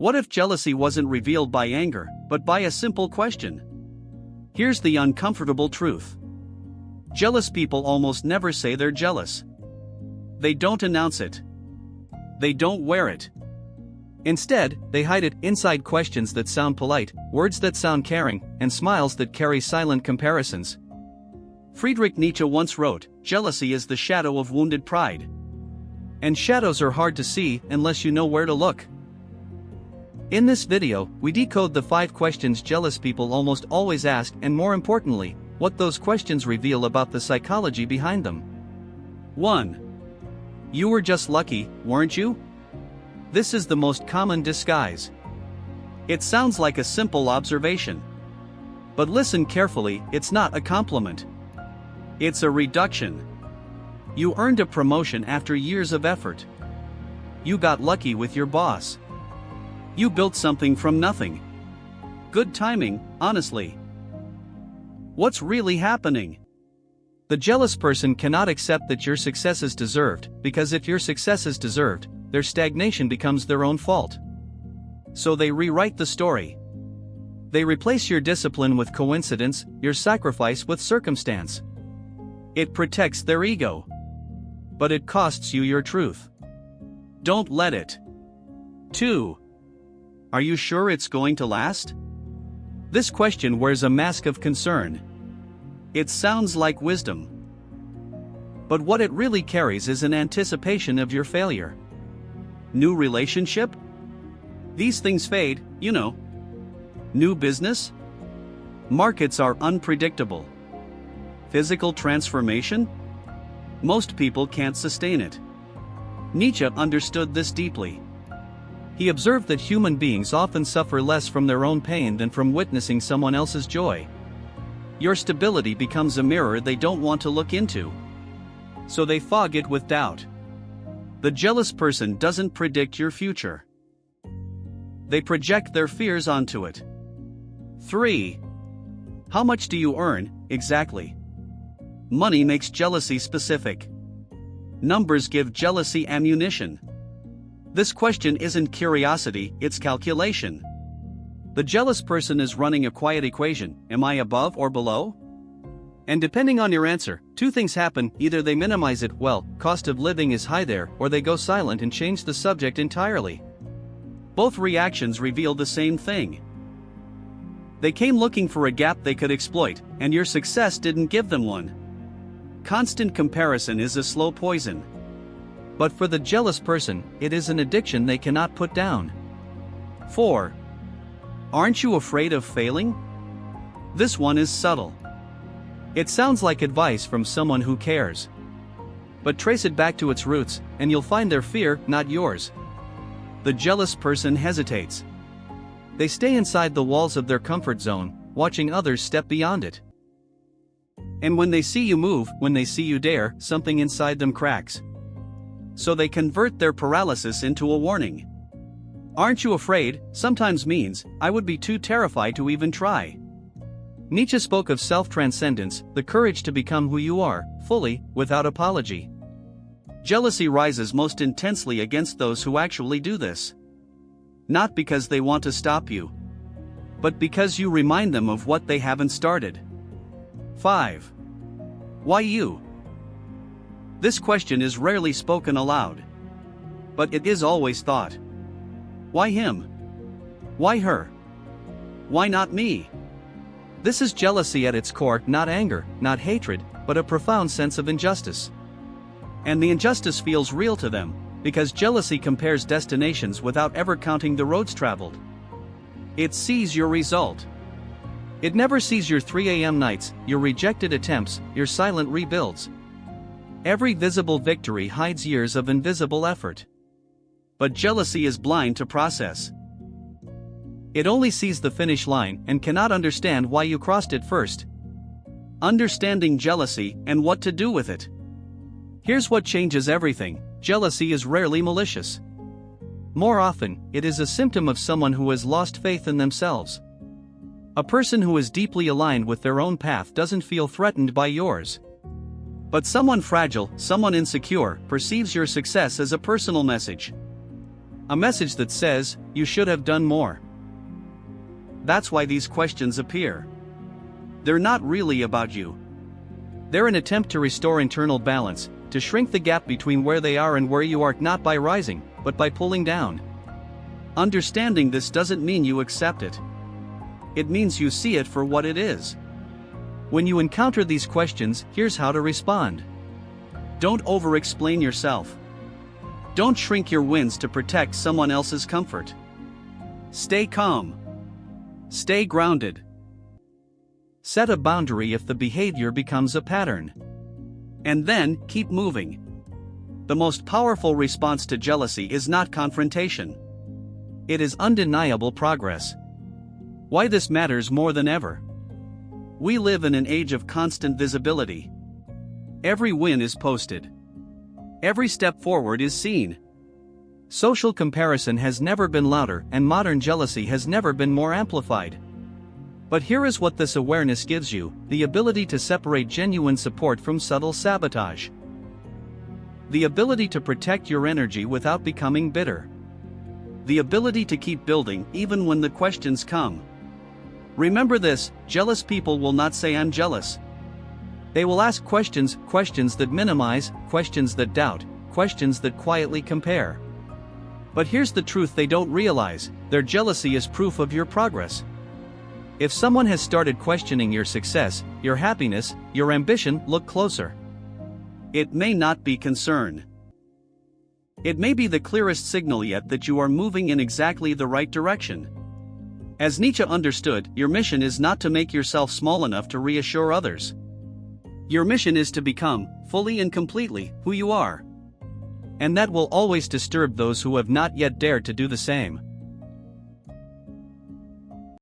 What if jealousy wasn't revealed by anger, but by a simple question? Here's the uncomfortable truth. Jealous people almost never say they're jealous. They don't announce it. They don't wear it. Instead, they hide it inside questions that sound polite, words that sound caring, and smiles that carry silent comparisons. Friedrich Nietzsche once wrote, "Jealousy is the shadow of wounded pride." And shadows are hard to see unless you know where to look. In this video, we decode the 5 questions jealous people almost always ask, and more importantly, what those questions reveal about the psychology behind them. 1. You were just lucky, weren't you? This is the most common disguise. It sounds like a simple observation. But listen carefully, it's not a compliment. It's a reduction. You earned a promotion after years of effort. You got lucky with your boss. You built something from nothing. Good timing, honestly. What's really happening? The jealous person cannot accept that your success is deserved, because if your success is deserved, their stagnation becomes their own fault. So they rewrite the story. They replace your discipline with coincidence, your sacrifice with circumstance. It protects their ego. But it costs you your truth. Don't let it. 2. Are you sure it's going to last? This question wears a mask of concern. It sounds like wisdom. But what it really carries is an anticipation of your failure. New relationship? These things fade, you know. New business? Markets are unpredictable. Physical transformation? Most people can't sustain it. Nietzsche understood this deeply. He observed that human beings often suffer less from their own pain than from witnessing someone else's joy. Your stability becomes a mirror they don't want to look into. So they fog it with doubt. The jealous person doesn't predict your future. They project their fears onto it. 3. How much do you earn, exactly? Money makes jealousy specific. Numbers give jealousy ammunition. This question isn't curiosity, it's calculation. The jealous person is running a quiet equation: am I above or below? And depending on your answer, 2 things happen: either they minimize it, well, cost of living is high there, or they go silent and change the subject entirely. Both reactions reveal the same thing. They came looking for a gap they could exploit, and your success didn't give them one. Constant comparison is a slow poison. But for the jealous person, it is an addiction they cannot put down. 4. Aren't you afraid of failing? This one is subtle. It sounds like advice from someone who cares. But trace it back to its roots, and you'll find their fear, not yours. The jealous person hesitates. They stay inside the walls of their comfort zone, watching others step beyond it. And when they see you move, when they see you dare, something inside them cracks. So they convert their paralysis into a warning. Aren't you afraid sometimes means, I would be too terrified to even try. Nietzsche spoke of self-transcendence, the courage to become who you are, fully, without apology. Jealousy rises most intensely against those who actually do this. Not because they want to stop you, but because you remind them of what they haven't started. 5. Why you? This question is rarely spoken aloud. But it is always thought. Why him? Why her? Why not me? This is jealousy at its core, not anger, not hatred, but a profound sense of injustice. And the injustice feels real to them, because jealousy compares destinations without ever counting the roads traveled. It sees your result. It never sees your 3 a.m. nights, your rejected attempts, your silent rebuilds. Every visible victory hides years of invisible effort. But jealousy is blind to process. It only sees the finish line and cannot understand why you crossed it first. Understanding jealousy and what to do with it. Here's what changes everything: jealousy is rarely malicious. More often, it is a symptom of someone who has lost faith in themselves. A person who is deeply aligned with their own path doesn't feel threatened by yours. But someone fragile, someone insecure, perceives your success as a personal message. A message that says, you should have done more. That's why these questions appear. They're not really about you. They're an attempt to restore internal balance, to shrink the gap between where they are and where you are, not by rising, but by pulling down. Understanding this doesn't mean you accept it. It means you see it for what it is. When you encounter these questions, here's how to respond. Don't over-explain yourself. Don't shrink your wins to protect someone else's comfort. Stay calm. Stay grounded. Set a boundary if the behavior becomes a pattern. And then, keep moving. The most powerful response to jealousy is not confrontation. It is undeniable progress. Why this matters more than ever. We live in an age of constant visibility. Every win is posted. Every step forward is seen. Social comparison has never been louder, and modern jealousy has never been more amplified. But here is what this awareness gives you: the ability to separate genuine support from subtle sabotage. The ability to protect your energy without becoming bitter. The ability to keep building even when the questions come. Remember this: jealous people will not say "I'm jealous." They will ask questions that minimize, questions that doubt, questions that quietly compare. But here's the truth they don't realize: their jealousy is proof of your progress. If someone has started questioning your success, your happiness, your ambition, look closer. It may not be concern. It may be the clearest signal yet that you are moving in exactly the right direction. As Nietzsche understood, your mission is not to make yourself small enough to reassure others. Your mission is to become, fully and completely, who you are. And that will always disturb those who have not yet dared to do the same.